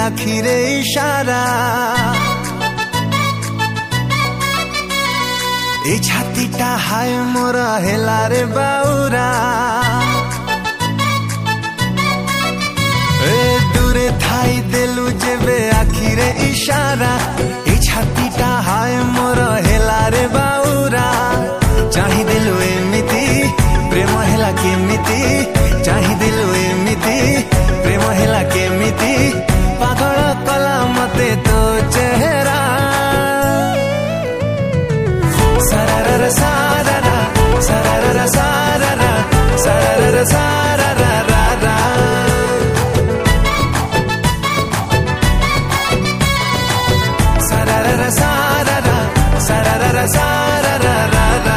आखिरे इशारा ए छातीटा हाय मोर हेला रे बाउरा ए दूरे थाई देलु जेबे आखिरे इशारा ए छातीटा हाय मोर हेला रे बाउरा चाहि देलु एमिति प्रेम हेला केमिति चाहि देलु एमिति प्रेम हेला केमिति पागल कला मते तो चेहरा सारारा सारारा सारारा सारारा सारारा सारारा रा सारारा सारारा सारारा सारारा रा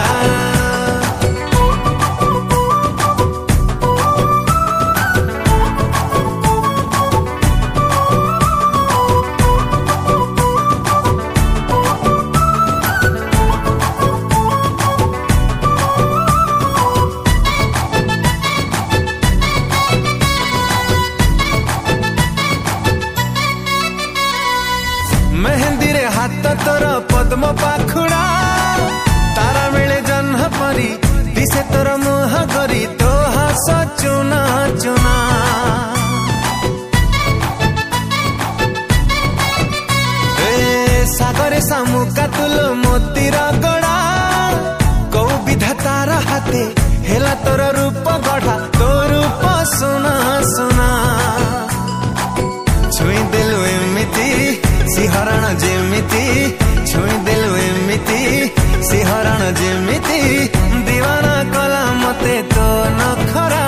मेहंदी रे हाथ तोर पद्म पाखुड़ा तारा मिले जन्ह परी दिसे तोर मुह गरी तो हस चुना चुना ए सागरे सामुका तुलो मोतीर गड़ा कौ विधातार हाथे हेला तोर रूप गढ़ा तो रूप सुना सुना छुई देलु एमिति सिहरण जेमिति छुई देलु एमिति सिहरण जेमिति दीवाना कला मते तो नखरा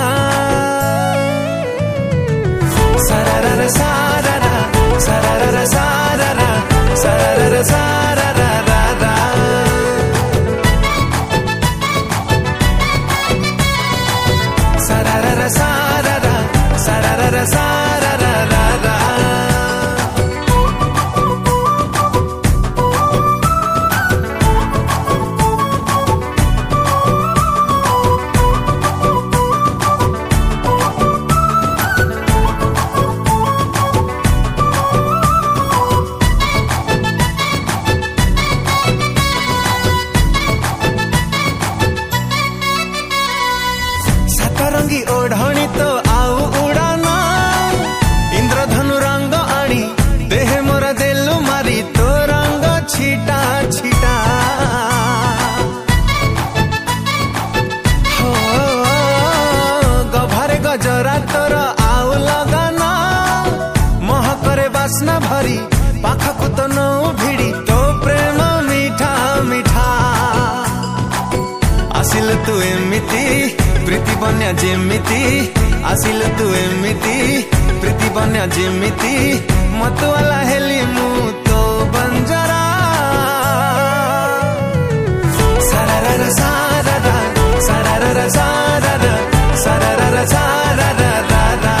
सारारा सारारा सारारा सारारा सारारा सारारा रा सारारा सारारा सारारा सारारा रा रंगी ओढ़नी तो आउ उड़ाना इंद्रधनु रंग आनी देह मोर देलु मारी तो रंग छिटा छिटा हो गभरे गजरा तोर आउ लगाना महकरे बासना भरी पाखकु तो नौ भिड़ी तो प्रेम मीठा मीठा आसिल तू एमिति प्रीति बन्या जेमिति आसिल तू एमिति प्रीति बन्या जेमिति मतवाला हेली मु तो बंजरा सारारा सारारा सारारा सारारा सारारा सारारा रा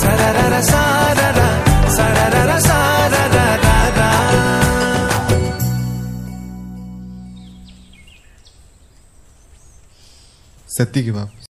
सारारा सारारा सारारा सारारा रा सत्ती के बाप।